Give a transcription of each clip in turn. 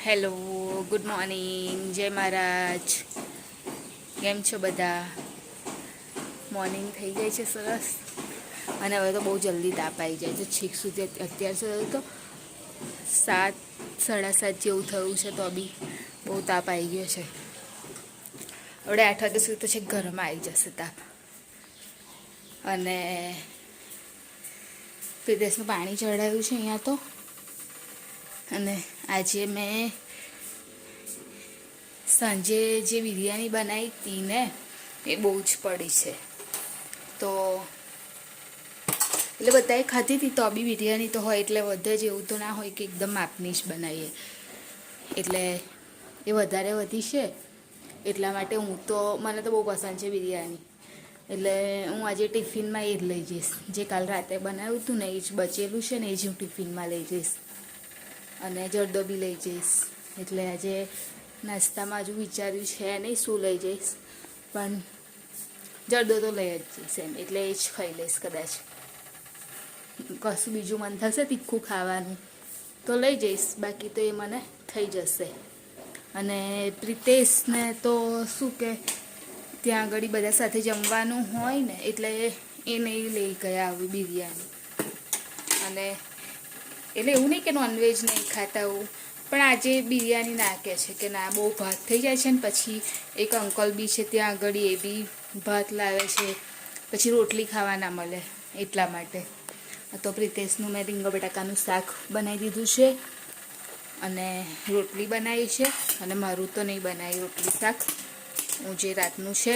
Hello, good morning, જય મહારાજ. કેમ છો બધા? મોર્નિંગ થઈ જાય છે સરસ. અને હવે તો બહુ જલ્દી તાપ આવી જાય છે. છેક સુધી અત્યાર સુધી તો 7, 7:30 જેવું થયું છે, તો બી બહુ તાપ આવી ગયો છે. હવે 8 વાગ્યા સુધી તો છેક ઘરમાં આવી જશે તાપ. અને પ્રિતેશનું પાણી ચડાવ્યું છે અહીંયા તો. અને આજે મેં સાંજે જે બિરયાની બનાવી હતી ને, એ બહુ જ પડી છે. તો એટલે બધાએ ખાધી હતી, તો બી બિરયાની તો હોય એટલે વધે જ એવું તો ના હોય કે એકદમ માપની જ બનાવીએ. એટલે એ વધારે વધી છે, એટલા માટે મને તો બહુ પસંદ છે બિરયાની. એટલે હું આજે ટિફિનમાં એ જ લઈ જઈશ. જે કાલ રાતે બનાવ્યું હતું ને, એ જ બચેલું છે ને, એ જ હું ટિફિનમાં લઈ જઈશ. અને જરદો બી લઈ જઈશ. એટલે આજે નાસ્તામાં હજુ વિચાર્યું છે નહીં શું લઈ જઈશ, પણ જરદો તો લઈ જ જઈશ એમ. એટલે એ જ ખાઈ લઈશ કદાચ. કશું બીજું મન થશે તીખું ખાવાનું તો લઈ જઈશ, બાકી તો એ મને થઈ જશે. અને પ્રિતેશને તો શું કે ત્યાં આગળ બધા સાથે જમવાનું હોય ને, એટલે એ નહીં લઈ ગયા આવી બિરયાની. અને એટલે એવું નહીં કે નોનવેજ નહીં ખાતા હોઉં, પણ આજે બિરયાની નાખે છે કે ના, બહુ ભાત થઈ જાય છે ને. પછી એક અંકલ બી છે ત્યાં આગળ, એ બી ભાત લાવે છે, પછી રોટલી ખાવા ના મળે, એટલા માટે. તો પ્રિતેશનું મેં રીંગણ બટાકાનું શાક બનાવી દીધું છે, અને રોટલી બનાવી છે. અને મારું તો નહીં બનાવી રોટલી શાક. હું જે રાતનું છે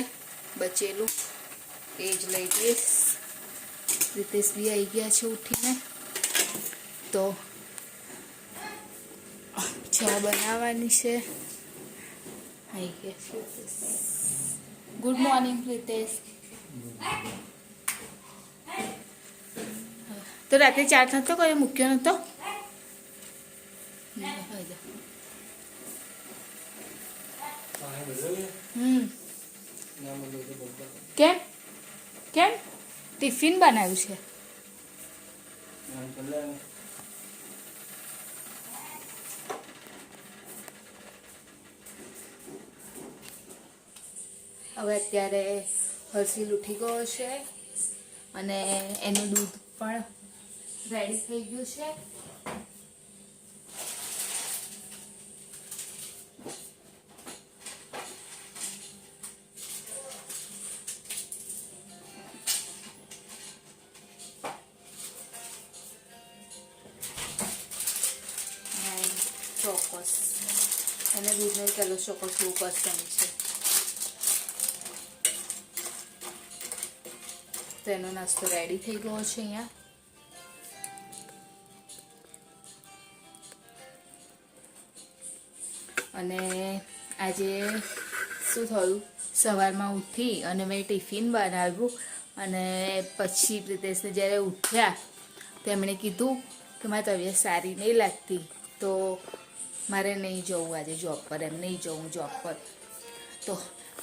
બચેલું એ જ લઈ જઈશ. પ્રિતેશ બી આવી ગયા છે ઉઠીને. તો ચા બનાવવાની છે. આવી ગયા પ્રિતેશ. Good morning Pritesh. તો રાતે ચા નતો કયો મૂક્યો નતો? કેમ કેમ ટિફિન બનાવ્યું છે? હવે અત્યારે હર્ષિલ ઉઠી ગયો છે, અને એનું દૂધ પણ રેડી થઈ ગયું છે. ચોક્કસ અને દૂધનો પેલો ચોક્કસ બહુ પસંદ છે. તો એનો નાસ્તો રેડી થઈ ગયો છે અહીંયા. અને આજે શું થયું, સવારમાં ઉઠી અને મેં ટિફિન બનાવ્યું. અને પછી પ્રિતેશને જ્યારે ઉઠ્યા તેમણે કીધું કે મારી તબિયત સારી નહીં લાગતી, તો મારે નહીં જવું આજે જોબ પર, એમ નહીં જવું જોબ પર. તો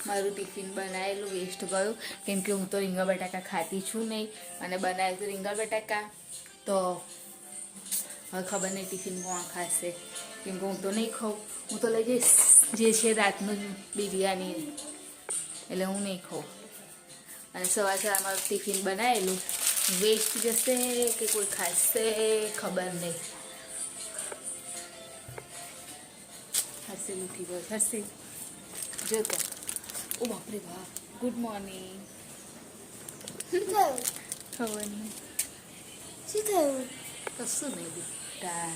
મારું ટિફિન બનાવેલું વેસ્ટ ગયું, કેમ કે હું તો રીંગણ બટાકા ખાતી છું નહીં, અને બનાવ્યું તો રીંગણ બટાકા. તો હવે ખબર નહીં ટિફિન કોણ ખાશે, કેમ કે હું તો નહીં ખાઉં. હું તો લઈ જઈશ જે છે રાતનું બિરયાની, એટલે હું નહીં ખાઉં. અને સવારમાં ટિફિન બનાવેલું વેસ્ટ જશે કે કોઈ ખાશે ખબર નહીં. હર્ષિલ ઉઠી ગયો. હર્ષિલ જો તો, ઓ બાપરે બાપ, ગુડ મોર્નિંગ. ખબર નહીં શું થયું, કશું નહીં બેટા.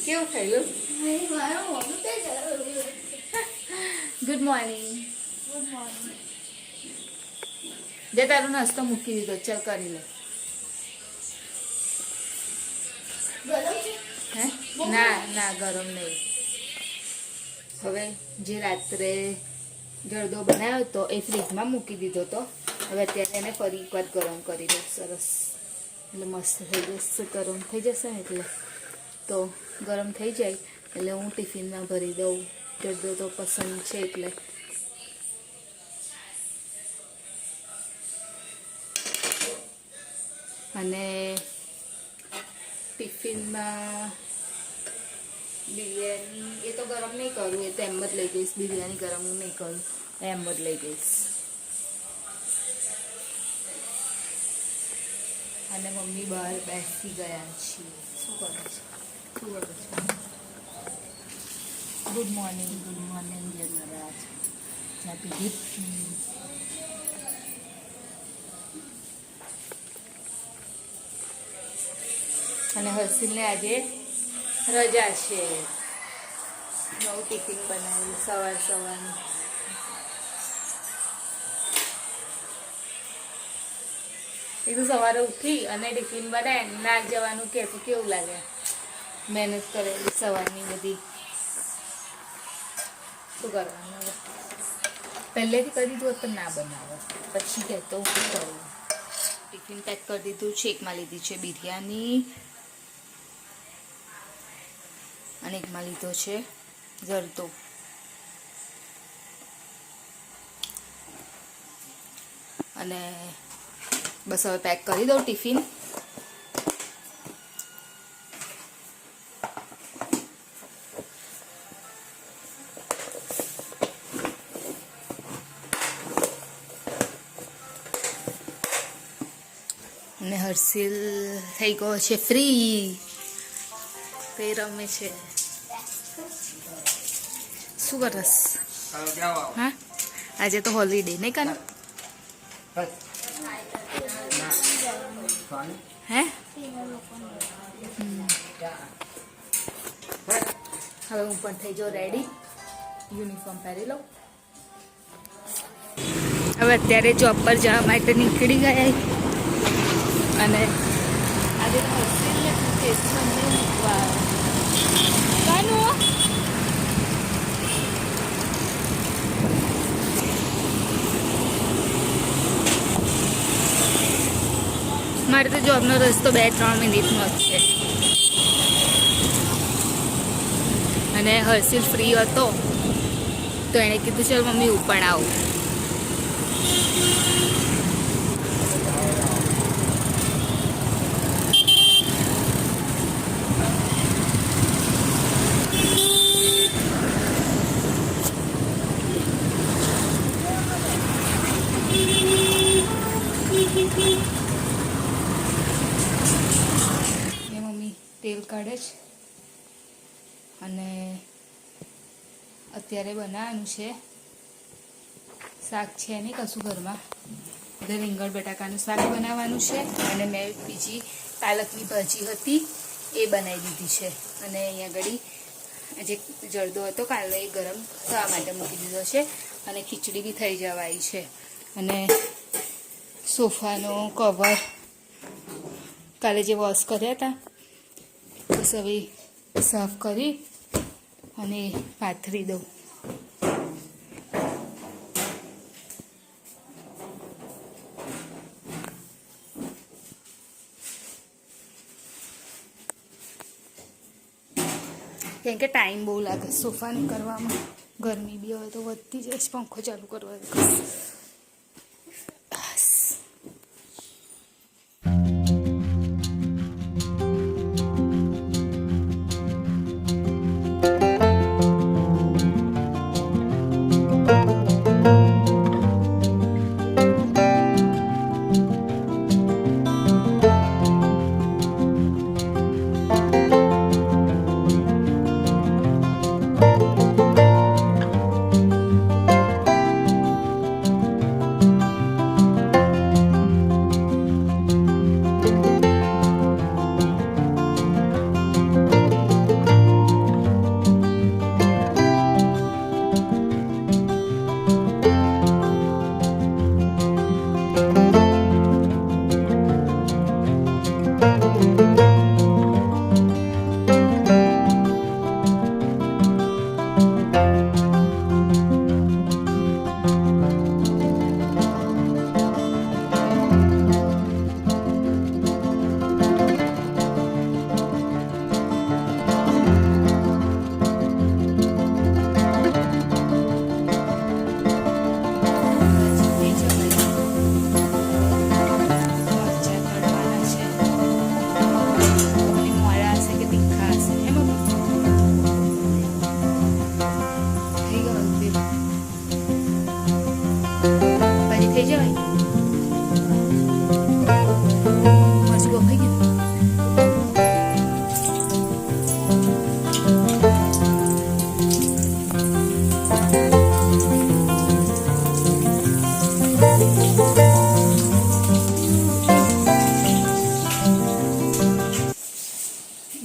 કેવું થયું? Good morning. Good morning. જે તારો નાસ્તો મૂકી દીધો, ચાલ કરી લે. હે ના ના, ગરમ નહીં. હવે જે રાત્રે જરદો બનાવ્યો હતો એ ફ્રીજમાં મૂકી દીધો હતો. હવે અત્યારે એને ફરી એકવાર ગરમ કરી દો સરસ, એટલે મસ્ત થઈ જશે. ગરમ થઈ જશે ને એટલે, તો ગરમ થઈ જાય એટલે હું ટિફિનમાં ભરી દઉં. જરદો તો પસંદ છે એટલે. અને ટિફિન ટિફિનમાં બિરયાની એ તો ગરમ નહીં કરું, એ તો એમ જ લઈ જઈશ. બિરયાની ગરમ હું નહીં કરું, એમ જ લઈ જઈશ. અને મમ્મી બહાર બેસી ગયા છીએ. શું કરે છે? શું કરે છે? Good morning. ગુડ મોર્નિંગ જય મહારાજ. ચા પીધી? અને હર્ષિલને આજે રજા છે. નવું ટિફિન બનાવ્યું સવારનું. એ તો સવારે ઉઠી અને ટિફિન બનાવે, ના જવાનું કે તો કેવું લાગે? મહેનત કરેલી સવારની બધી શું કરવાનું? પહેલેથી કરી દીધું તો ના બનાવો, પછી કહેતો શું કરું. ટિફિન પેક કરી દીધું છે. એકમાં લીધી છે બિરયાની અને એકમાં લીધો છે જરદો. અને બસ હવે પેક કરી દઉં ટિફિન. અને હર્ષિલ થઈ ગયો છે ફ્રી, તે રમે છે. શું કરસ? હા, આજે તો હોલિડે નહીં કાન? હે હવે હું પણ થઈ જાઉં રેડી, યુનિફોર્મ પહેરી લઉં. હવે અત્યારે જોબ પર જવા માટે નીકળી ગયા. અને આજે હર્ષિલને સ્ટેશનને મૂકવા કાનું. મારે તો જોબનો રસ્તો 2-3 મિનિટનો જ છે. અને હર્ષિલ ફ્રી હતો તો એણે કીધું ચાલ મમ્મી હું પણ આવું. તેલ કાઢે છે અને અત્યારે બનાવવાનું છે. શાક છે નહીં કશું ઘરમાં, એટલે રીંગણ બટાકાનું શાક બનાવવાનું છે. અને મેં બીજી પાલકની ભાજી હતી એ બનાવી દીધી છે. અને અહીંયા ઘડી જે જરદો હતો કાલે એ ગરમ થવા માટે મૂકી દીધો છે. અને ખીચડી બી થઈ જવાય છે. અને સોફાનો કવર કાલે જે વોશ કર્યા હતા બસ હવે સાફ કરી અને પાથરી દઉં. કેમ કે ટાઈમ બહુ લાગે સોફાને કરવામાં. ગરમી બી હવે તો વધતી જાય, પંખો ચાલુ કરવા દે.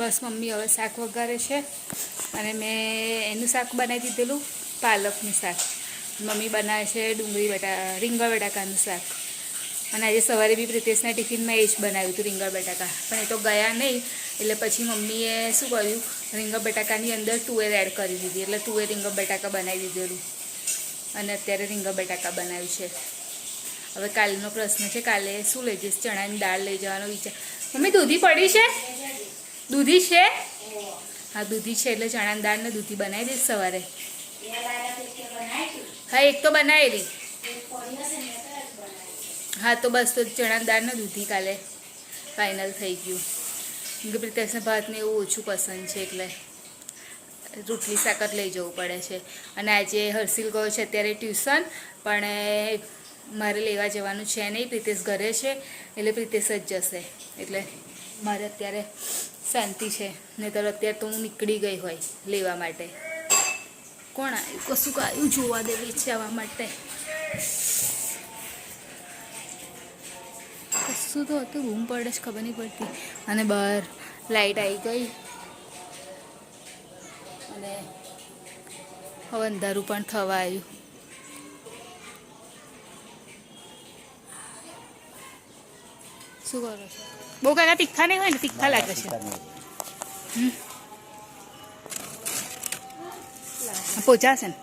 બસ મમ્મી હવે શાક વઘારે છે અને મેં એનું શાક બનાવી દીધેલું, પાલકનું શાક. મમ્મી બનાવે છે રીંગણ બટાકાનું શાક. અને આજે સવારે બી પ્રિતેશના ટિફિનમાં એ જ બનાવ્યું હતું, રીંગણ બટાકા. પણ એ તો ગયા નહીં, એટલે પછી મમ્મીએ શું કર્યું, રીંગણ બટાકાની અંદર તુવેર એડ કરી દીધી, એટલે તુવેર રીંગણ બટાકા બનાવી દીધેલું. અને અત્યારે રીંગણ બટાકા બનાવ્યું છે. હવે કાલનો પ્રશ્ન છે, કાલે શું લઈ જઈશ? ચણાની દાળ લઈ જવાનો વિચાર. મમ્મી દૂધી પડી છે? દૂધી છે? હા દૂધી છે, એટલે ચણાની દાળ ને દૂધી બનાવી દઈશ સવારે. હા એક તો બનાવેલી. હા તો બસ તો ચણાની દાળ ને દૂધી કાલે ફાઇનલ થઈ ગયું. કેમ કે પ્રિતેશને ભાતને એવું ઓછું પસંદ છે, એટલે રોટલી શાક જ લઈ જવું પડે છે. અને આજે હર્ષિલ ગયો છે અત્યારે ટ્યુશન, પણ મારે લેવા જવાનું છે નહીં, પ્રિતેશ ઘરે છે, એટલે પ્રિતેશ જ જશે. એટલે મારે અત્યારે શાંતિ છે, નહીંતર અત્યારે તો હું નીકળી ગઈ હોય લેવા માટે. કોણ આવ્યું? કશું આવ્યું જોવા દેવી છે આવવા માટે. કશું તો હતું, રૂમ પડે જ ખબર નહીં પડતી. અને બહાર લાઈટ આવી ગઈ અને હવે અંધારું પણ થવા આવ્યું. શું કરો છો? બહુ કાકા તીખા નહીં હોય ને? તીખા લાગે છે. પોચા છે ને?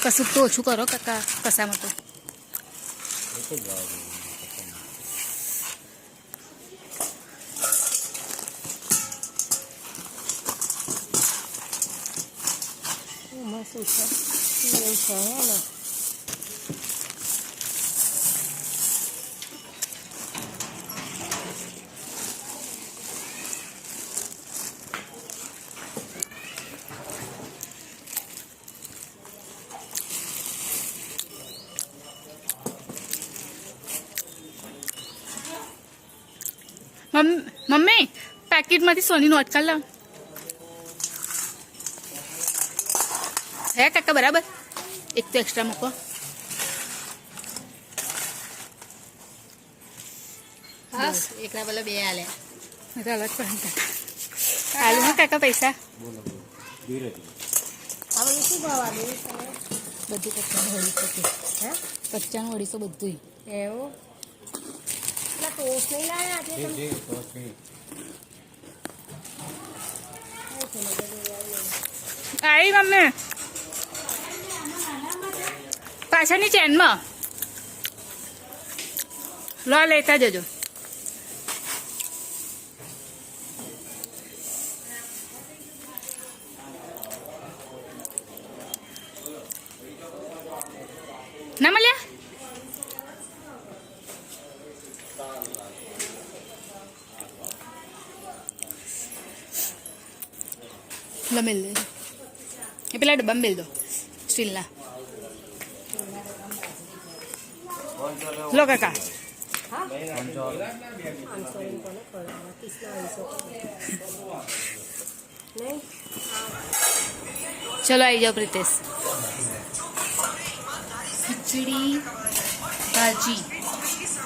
કશું તો ઓછું કરો કાકા, કસામાં તો. મમ્મી પેકેટમાંથી સોની નોટ કાઢ લાવ. હે કાકા બરાબર? એક તો એક્સ્ટ્રા મૂકો. હા એકલા બોલે બે આલે રાવત પણ કાકા આલુ માં કાકા પૈસા હવે શું ભાવ બધું 55 250 બધું એવું એટલે ટોસ્ટ નહીં લાયા આજે તમે? આવી મમ્મી પાછળની ચેનમાં લો લેતા જજો. ના મળ્યા? લો મેલ દે એ પેલા ડબ્બા મેલ દો સ્ટીલના. લો કાકા ચલો આવી જાઓ પ્રિતેશ. ખીચડી ભાજી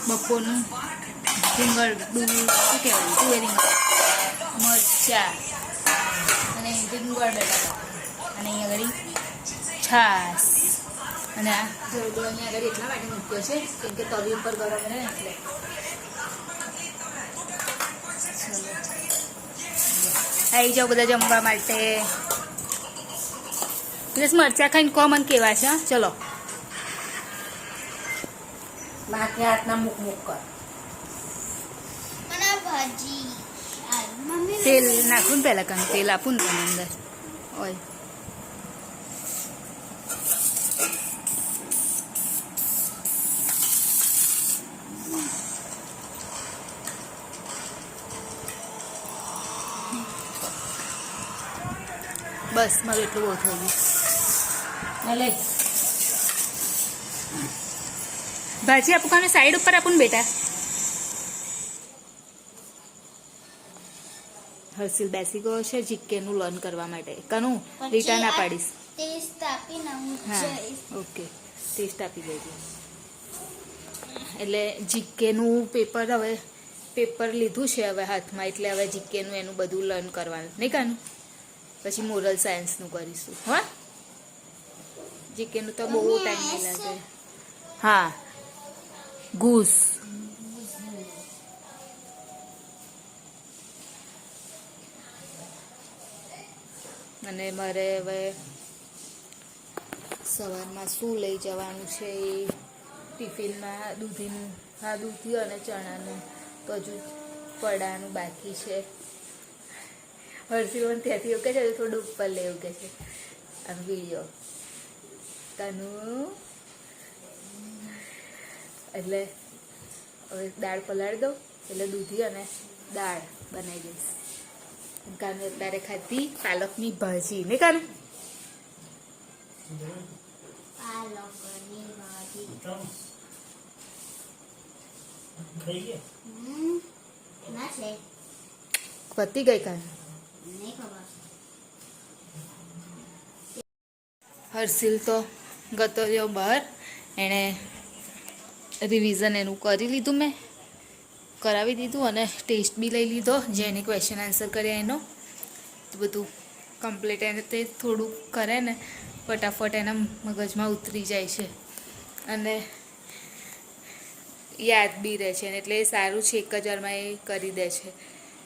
બપોરનું રીંગણ શું કહેવાય તુવેરી મરચા અને રીંગણ બટાકા અને અહીંયા આગળ છાશ અને આ જરદો અહીંયા આગળ એટલા માટે મૂક્યો છે કેમ કે તવી ઉપર ગરમ રહે એટલે. આવી જાઓ બધા જમવા માટે. પ્લસ મરચા ખાઈને કોમન કેવા છે. ચલો માથે હાથના મુક કર. તેલ નાખું ને પહેલાં કામ તેલ આપું ને તમે અંદર ઓય. બસ મારું એટલું બહુ થઈ ગયું. લે ભાજી આપું કાને સાઈડ ઉપર આપું ને બેટા. હર્ષિલ બેસી ગયો છે જીકેનું લર્ન કરવા માટે. કનું રિટર્ન ના પાડીશ. હા ઓકે ટેસ્ટ આપી દેજો. એટલે જીકેનું પેપર હવે પેપર લીધું છે હવે હાથમાં, એટલે હવે જીકેનું એનું બધું લર્ન કરવાનું નહીં કાનું. પછી મોરલ સાયન્સનું કરીશું. હા, જીકેનું તો બહુ ટાઈમ નહીં લાગે. હા, ઘૂસ. અને મારે હવે સવારમાં શું લઈ જવાનું છે એ ટિફિનમાં દૂધીનું, હા દૂધી અને ચણાનું તો હજુ પડાનું બાકી છે. હર્ષિલ પણ ત્યાંથી એવું કહે છે થોડું ઉપર લેવું કે છે આમ વિડીયો તનું. એટલે હવે દાળ પલાળી દઉં એટલે દૂધી અને દાળ બનાવી દઈશ. કાનું અત્યારે ખાધી પાલકની ભાજી ને કાનું. પાલકની ભાજી ના છે પતી ગઈ કાનું. નહીં ખબર. હર્ષિલ તો ગતો રહ્યો બહાર, એણે રિવિઝન એનું કરી લીધું, મેં કરાવી દીધું અને ટેસ્ટ બી લઈ લીધો જેને ક્વેશ્ચન આન્સર કર્યા એનો. તો બધું કમ્પ્લીટ એને તે થોડુંક કરે ને ફટાફટ એના મગજમાં ઉતરી જાય છે અને યાદ બી રહે છે, એટલે એ સારું છે, એક જ વારમાં એ કરી દે છે.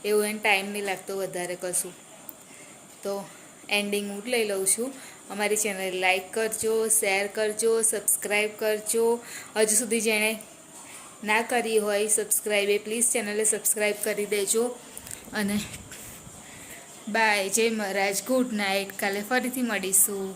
એવું એને ટાઈમ નહીં લાગતો વધારે કશું. તો એન્ડિંગ હું લઈ લઉં છું. અમારી ચેનલ લાઈક કરજો, શેર કરજો, સબસ્ક્રાઈબ કરજો. હજુ સુધી જેણે ના કરી હોય સબસ્ક્રાઈબ એ પ્લીઝ ચેનલને સબસ્ક્રાઈબ કરી દેજો. અને બાય, જય મહારાજ, ગુડ નાઇટ. કાલે ફરીથી મળીશું.